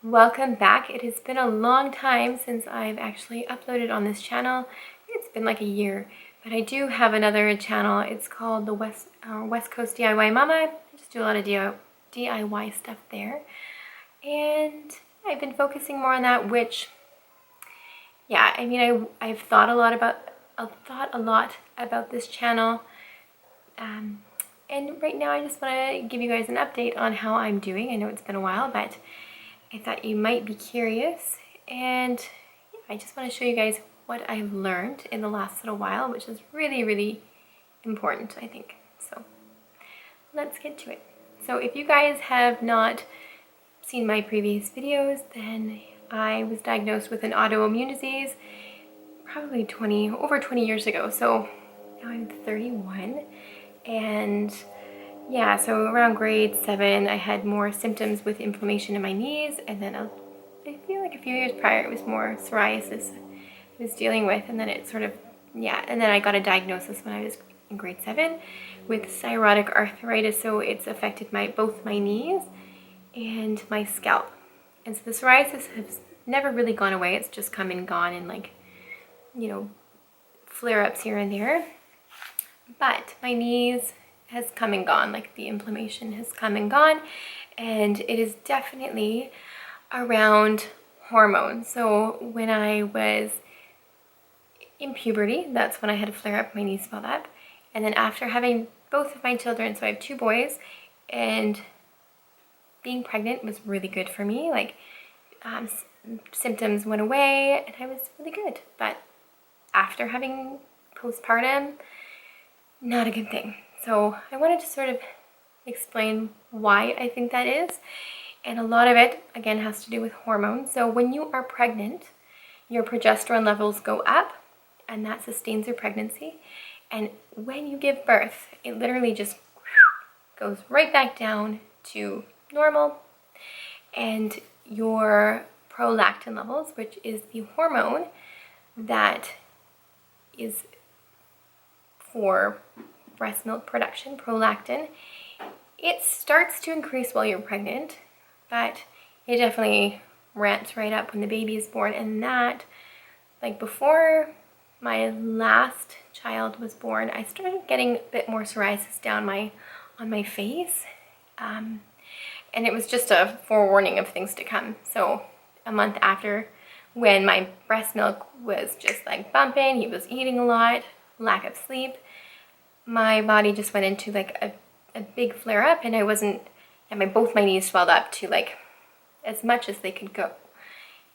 Welcome back. It has been a long time since I've actually uploaded on this channel. It's been like a year, but I do have another channel. It's called the West Coast DIY Mama. I just do a lot of DIY stuff there, and I've been focusing more on that. Which, yeah, I mean, I've thought a lot about this channel, and right now I just want to give you guys an update on how I'm doing. I know it's been a while, but I thought you might be curious, and I just want to show you guys what I've learned in the last little while, which is really, really important, I think. So let's get to it. So if you guys have not seen my previous videos, then I was diagnosed with an autoimmune disease probably over 20 years ago. So now I'm 31, and yeah, so around grade 7, I had more symptoms with inflammation in my knees, and then I feel like a few years prior it was more psoriasis I was dealing with, and then it sort of, yeah, and then I got a diagnosis when I was in grade 7 with psoriatic arthritis, so it's affected both my knees and my scalp. And so the psoriasis has never really gone away, it's just come and gone in, like, you know, flare-ups here and there. But my knees has come and gone, like the inflammation has come and gone, and it is definitely around hormones. So when I was in puberty, that's when I had a flare up, my knees swelled up, and then after having both of my children, so I have 2 boys, and being pregnant was really good for me. Like symptoms went away and I was really good, but after having postpartum, not a good thing. So I wanted to sort of explain why I think that is. And a lot of it, again, has to do with hormones. So when you are pregnant, your progesterone levels go up, and that sustains your pregnancy. And when you give birth, it literally just goes right back down to normal. And your prolactin levels, which is the hormone that is for breast milk production, prolactin, it starts to increase while you're pregnant, but it definitely ramps right up when the baby is born. And that, like before my last child was born, I started getting a bit more psoriasis on my face, and it was just a forewarning of things to come. So a month after, when my breast milk was just like bumping, he was eating a lot, lack of sleep, my body just went into like a big flare up, and I wasn't, and both my knees swelled up to like as much as they could go.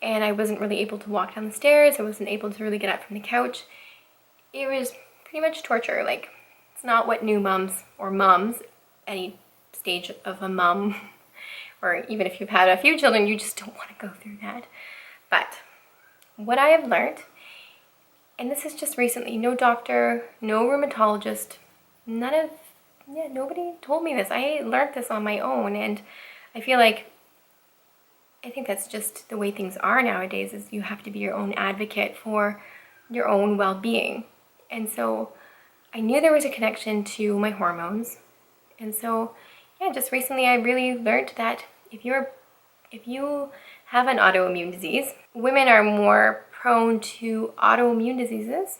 And I wasn't really able to walk down the stairs. I wasn't able to really get up from the couch. It was pretty much torture. Like, it's not what new moms or moms, any stage of a mom, or even if you've had a few children, you just don't want to go through that. But what I have learned, and this is just recently, no doctor, no rheumatologist, nobody told me this. I learned this on my own, and I think that's just the way things are nowadays, is you have to be your own advocate for your own well-being. And so I knew there was a connection to my hormones. And so, yeah, just recently I really learned that if you have an autoimmune disease, women are more prone to autoimmune diseases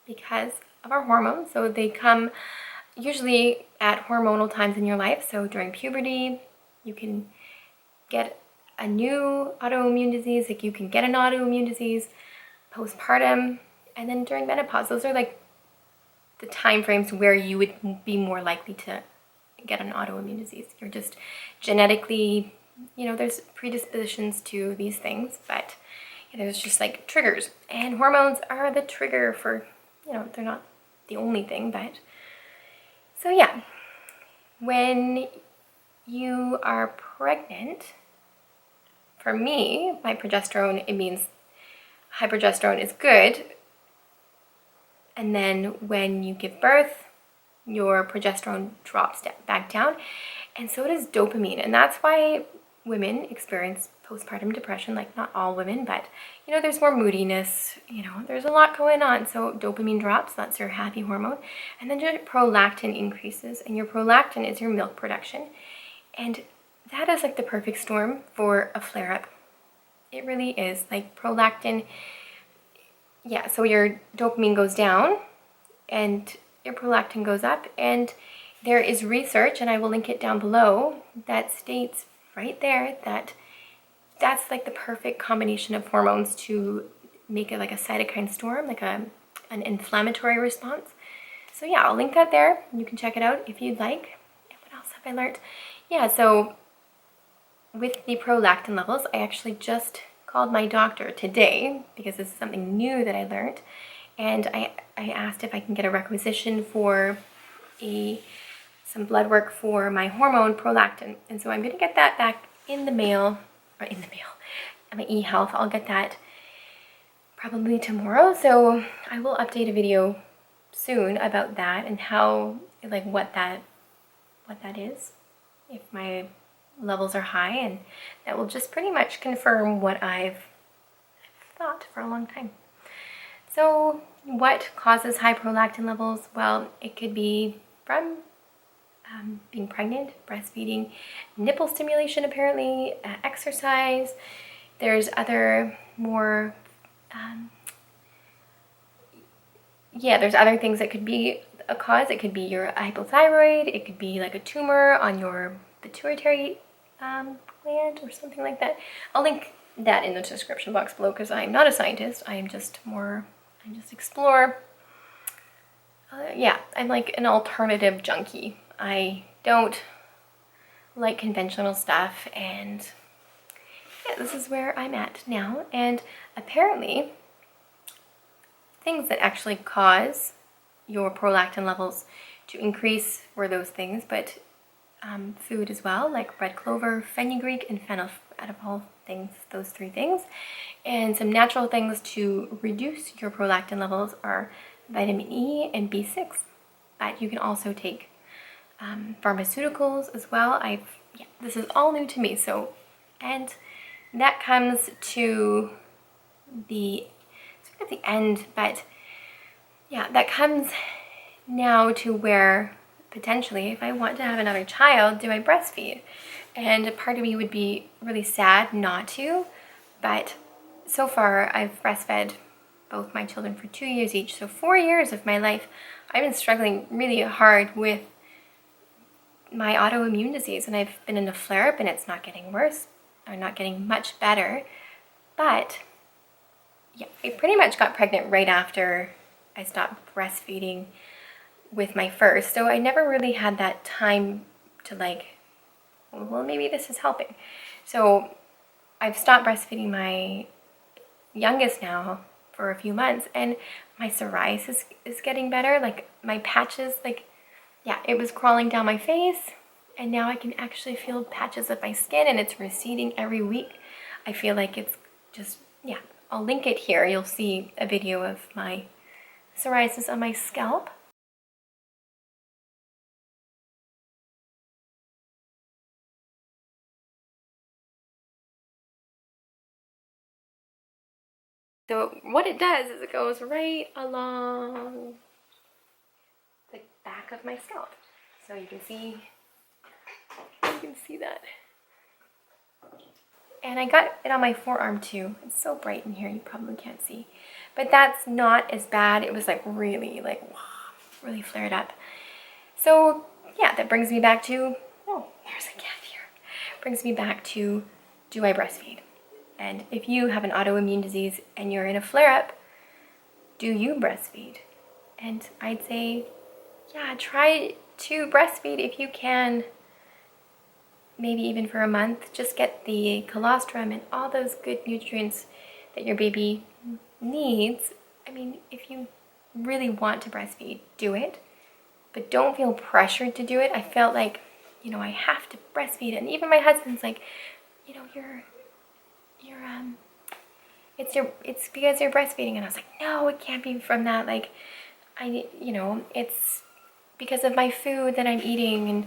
because of our hormones. So they come usually at hormonal times in your life. So during puberty, you can get a new autoimmune disease, like you can get an autoimmune disease postpartum, and then during menopause. Those are like the time frames where you would be more likely to get an autoimmune disease. You're just genetically, there's predispositions to these things, but there's just like triggers, and hormones are the trigger for, they're not the only thing, but so yeah, when you are pregnant, for me, my progesterone, it means high progesterone is good, and then when you give birth, your progesterone drops back down, and so does dopamine. And that's why women experience postpartum depression. Like, not all women, but there's more moodiness, there's a lot going on. So dopamine drops, that's your happy hormone, and then your prolactin increases, and your prolactin is your milk production, and that is like the perfect storm for a flare-up It really is. Like prolactin, yeah, so your dopamine goes down and your prolactin goes up, and there is research, and I will link it down below, that states right there that that's like the perfect combination of hormones to make it like a cytokine storm, like an inflammatory response. So yeah, I'll link that there. You can check it out if you'd like. And what else have I learned? Yeah, so with the prolactin levels, I actually just called my doctor today because this is something new that I learned. And I asked if I can get a requisition for some blood work for my hormone prolactin. And so I'm going to get that back in the mail, at my eHealth. I'll get that probably tomorrow. So I will update a video soon about that and how, like what that is, if my levels are high, and that will just pretty much confirm what I've thought for a long time. So what causes high prolactin levels? Well, it could be from being pregnant, breastfeeding, nipple stimulation apparently, exercise. There's other more, there's other things that could be a cause. It could be your hypothyroid. It could be like a tumor on your pituitary gland or something like that. I'll link that in the description box below because I'm not a scientist. I just explore. I'm like an alternative junkie. I don't like conventional stuff, and yeah, this is where I'm at now. And apparently things that actually cause your prolactin levels to increase were those things, but food as well, like red clover, fenugreek, and fennel, out of all things, those three things. And some natural things to reduce your prolactin levels are vitamin E and B6, but you can also take pharmaceuticals as well. This is all new to me. So, and that comes to the sort of the end, but yeah, that comes now to where potentially if I want to have another child, do I breastfeed? And a part of me would be really sad not to, but so far I've breastfed both my children for 2 years each. So 4 years of my life, I've been struggling really hard with my autoimmune disease, and I've been in a flare-up, and it's not getting worse or not getting much better. But yeah, I pretty much got pregnant right after I stopped breastfeeding with my first. So I never really had that time to like, well, maybe this is helping. So I've stopped breastfeeding my youngest now for a few months, and my psoriasis is getting better. Like my patches, it was crawling down my face, and now I can actually feel patches of my skin, and it's receding every week. I feel like it's just, I'll link it here. You'll see a video of my psoriasis on my scalp. So what it does is it goes right along the back of my scalp. So you can see that. And I got it on my forearm too. It's so bright in here, you probably can't see. But that's not as bad. It was really flared up. So yeah, that brings me back to, there's a cat here. Brings me back to, do I breastfeed? And if you have an autoimmune disease and you're in a flare-up, do you breastfeed? And I'd say, try to breastfeed if you can, maybe even for a month. Just get the colostrum and all those good nutrients that your baby needs. I mean, if you really want to breastfeed, do it. But don't feel pressured to do it. I felt like, I have to breastfeed. And even my husband's like, it's because you're breastfeeding. And I was like, no, it can't be from that. Like, it's because of my food that I'm eating. And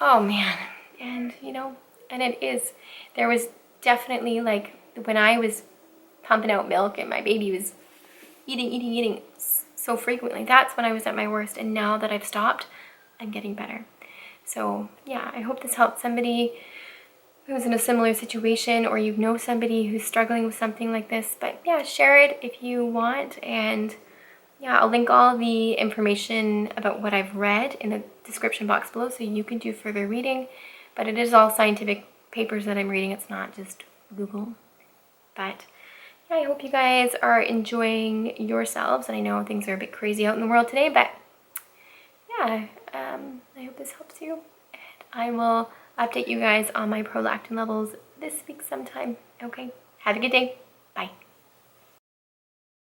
oh man. And, and it is, there was definitely when I was pumping out milk and my baby was eating so frequently, that's when I was at my worst. And now that I've stopped, I'm getting better. So yeah, I hope this helped somebody. who's in a similar situation, or you know somebody who's struggling with something like this. But yeah, share it if you want, and yeah, I'll link all the information about what I've read in the description box below so you can do further reading. But it is all scientific papers that I'm reading, it's not just Google. But yeah, I hope you guys are enjoying yourselves, and I know things are a bit crazy out in the world today, but yeah, I hope this helps you, and I will update you guys on my prolactin levels this week sometime. Okay, have a good day. Bye.